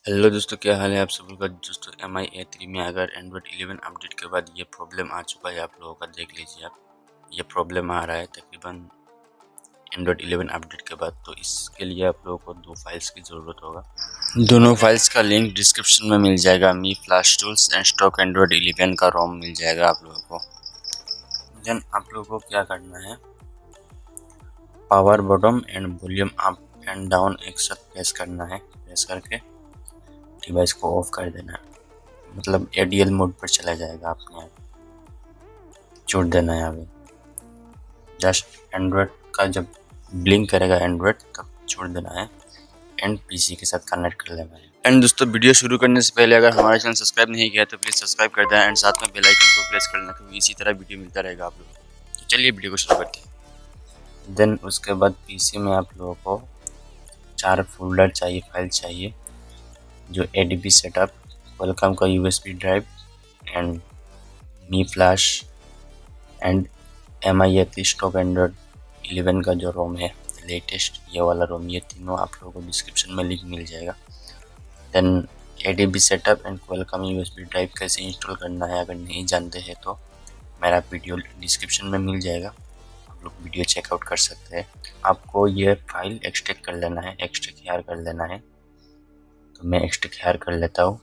Hello दोस्तों, क्या हाल है आप सभी का। दोस्तों MI A3 में अगर एंड्रॉयड 11 अपडेट के बाद ये प्रॉब्लम आ चुका है आप लोगों का, देख लीजिए आप। ये प्रॉब्लम आ रहा है तकरीबन एंड्रॉयड 11 अपडेट के बाद। तो इसके लिए आप लोगों को दो फाइल्स की ज़रूरत होगा। दोनों फाइल्स का लिंक डिस्क्रिप्शन में मिल जाएगा। Mi flash tools and stock Android 11 का रोम मिल जाएगा आप लोगों को। देन आप लोगों को क्या करना है, power button and volume up and down एक साथ प्रेस करना है। प्रेस करके डिवाइस को ऑफ कर देना है, मतलब ADL मोड पर चला जाएगा। आपने छोड़ देना है अभी। जस्ट एंड्रॉयड का जब ब्लिंक करेगा एंड्रॉयड तब छोड़ देना है एंड PC के साथ कनेक्ट कर लेना है। एंड दोस्तों, वीडियो शुरू करने से पहले अगर हमारा चैनल सब्सक्राइब नहीं किया तो प्लीज़ सब्सक्राइब कर दें एंड साथ में बेल आइकन को प्रेस कर लेना, क्योंकि इसी तरह वीडियो मिलता रहेगा आप लोगों को। तो चलिए वीडियो को शुरू करते हैं। देन उसके बाद PC में आप लोगों को 4 फोल्डर चाहिए, फाइल चाहिए, जो ADB सेटअप, वेलकम का USB drive and me flash and MI3 stock Android 11 का जो रोम है लेटेस्ट, ये वाला रोम, ये तीनों आप लोगों को डिस्क्रिप्शन में लिंक मिल जाएगा। Then ADB setup and welcome USB drive कैसे इंस्टॉल करना है अगर नहीं जानते हैं तो मेरा वीडियो डिस्क्रिप्शन में मिल जाएगा, आप लोग वीडियो चेकआउट कर सकते हैं। आपको ये फाइल एक्सट्रैक्ट कर लेना है, एक्सट्रैक्ट हेयर कर लेना है। तो मैं एक्सट्रैक्ट हेयर कर लेता हूँ।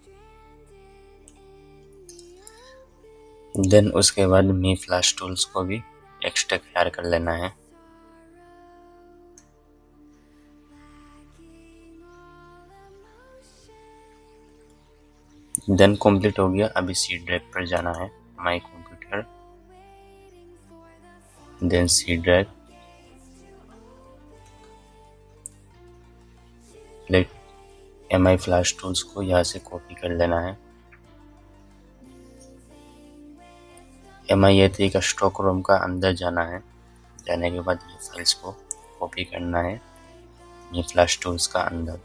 देन उसके बाद मी फ्लैश टूल्स को भी एक्सट्रैक्ट हेयर कर लेना है। देन कंप्लीट हो गया। अभी सी ड्राइव पर जाना है, my computer, then C drive, let MI flash tools को यहाँ से कॉपी कर लेना है। MI3 का स्टॉक रोम का अंदर जाना है। जाने के बाद ये फाइल्स को कॉपी करना है मी फ्लैश टूल्स का अंदर।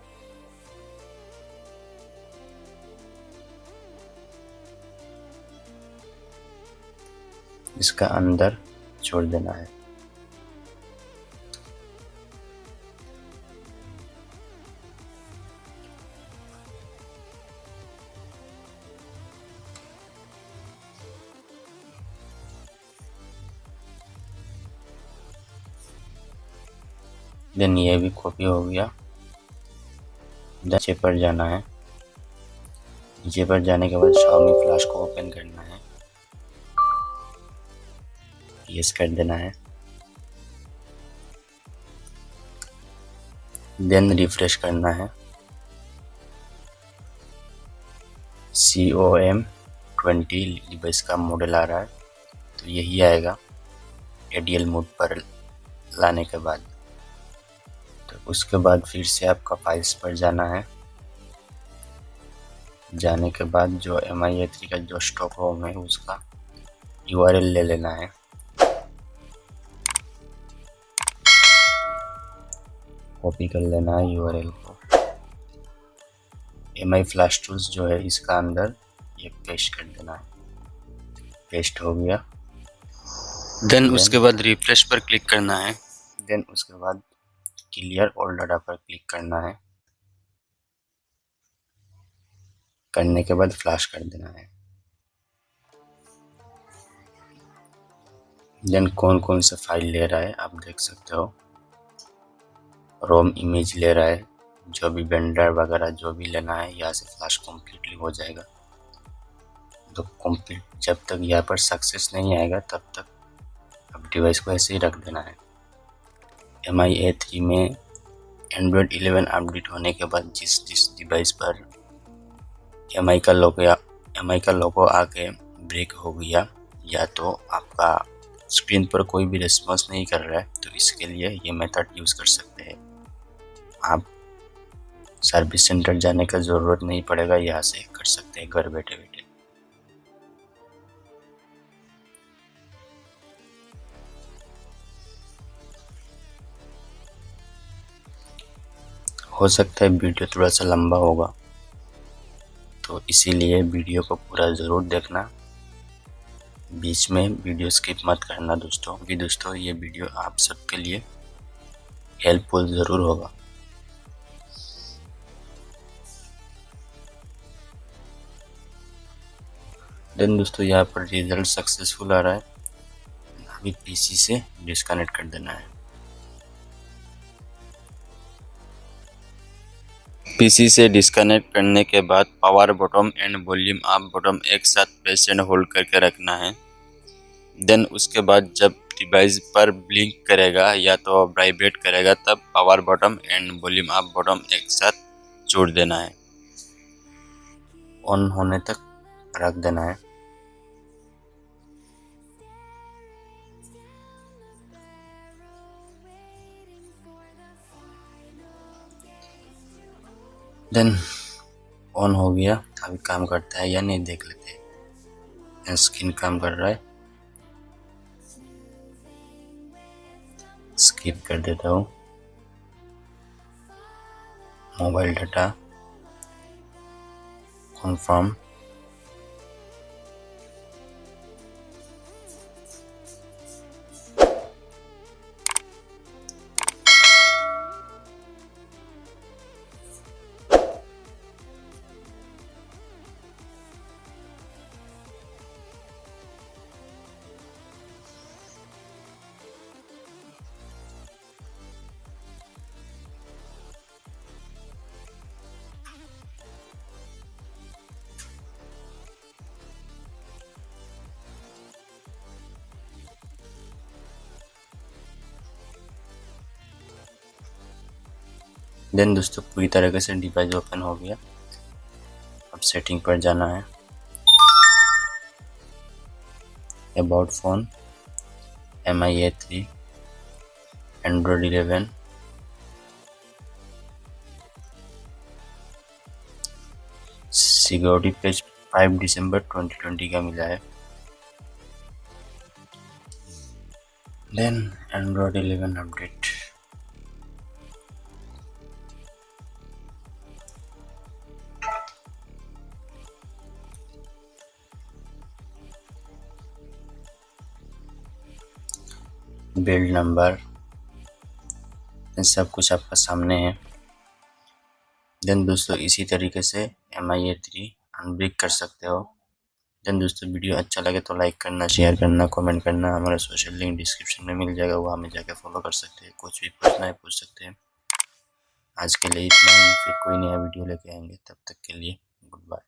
इसका अंदर छोड़ देना है। देन ये भी कॉपी हो गया। नीचे पर जाना है। नीचे पर जाने के बाद xiaomi फ्लैश को ओपन करना है, यस कर देना है। देन रिफ्रेश करना है। COM20 डिवाइस का मॉडल आ रहा है, तो यही आएगा ADL मोड पर लाने के बाद। तो उसके बाद फिर से आपका फाइल्स पर जाना है। जाने के बाद जो MI3 का जो स्टॉक रोम है उसका URL ले लेना है। कॉपी कर लेना है URL को। MI फ्लैश टूल्स जो है इसका अंदर ये पेस्ट कर देना है। पेस्ट हो गया। देन उसके बाद रिफ्रेश पर क्लिक करना है। देन उसके बाद क्लियर ऑल डाटा पर क्लिक करना है। करने के बाद फ्लैश कर देना है। देन कौन कौन सा फाइल ले रहा है आप देख सकते हो। रोम इमेज ले रहा है, जो भी वेंडर वगैरह जो भी लेना है यहाँ से फ्लैश कम्प्लीटली हो जाएगा। तो कंप्लीट जब तक यहाँ पर सक्सेस नहीं आएगा तब तक अब डिवाइस को ऐसे ही रख देना है। MI3 में एंड्रॉयड 11 अपडेट होने के बाद जिस डिवाइस पर MI का लोगो आके ब्रेक हो गया या तो आपका स्क्रीन पर कोई भी रिस्पॉन्स नहीं कर रहा है, तो इसके लिए ये मेथड यूज़ कर सकते हैं। आप सर्विस सेंटर जाने का ज़रूरत नहीं पड़ेगा, यहाँ से कर सकते हैं घर बैठे बैठे। हो सकता है वीडियो थोड़ा सा लंबा होगा, तो इसीलिए वीडियो को पूरा ज़रूर देखना, बीच में वीडियो स्किप मत करना दोस्तों, क्योंकि दोस्तों ये वीडियो आप सबके लिए हेल्पफुल ज़रूर होगा। देन दोस्तों यहाँ पर रिजल्ट सक्सेसफुल आ रहा है। अभी पीसी से डिस्कनेक्ट कर देना है। पीसी से डिस्कनेक्ट करने के बाद power button and volume up button एक साथ प्रेस एंड होल्ड करके रखना है। देन उसके बाद जब डिवाइस पर ब्लिंक करेगा या तो वाइब्रेट करेगा तब power button and volume up button एक साथ छोड़ देना है। ऑन होने तक रख देना है। देन ऑन हो गया। अभी काम करता है या नहीं देख लेते हैं। स्क्रीन काम कर रहा है, स्किप कर देता हूँ। मोबाइल डाटा कन्फर्म, देन दोस्तों पूरी तरीके से डिवाइस ओपन हो गया। अब सेटिंग पर जाना है। About phone, MI3, Android 11, security page 5 दिसंबर 2020 का मिला है। Then Android 11 update, build number, सब कुछ आपका सामने है। देन दोस्तों इसी तरीके से MI3 अनब्रिक कर सकते हो। देन दोस्तों वीडियो अच्छा लगे तो लाइक करना, शेयर करना, कमेंट करना। हमारा सोशल लिंक डिस्क्रिप्शन में मिल जाएगा, वहाँ में जाकर फॉलो कर सकते हैं। कुछ भी पूछना है पूछ सकते हैं। आज के लिए इतना ही, फिर कोई नया वीडियो लेके आएंगे। तब तक के लिए गुड बाय।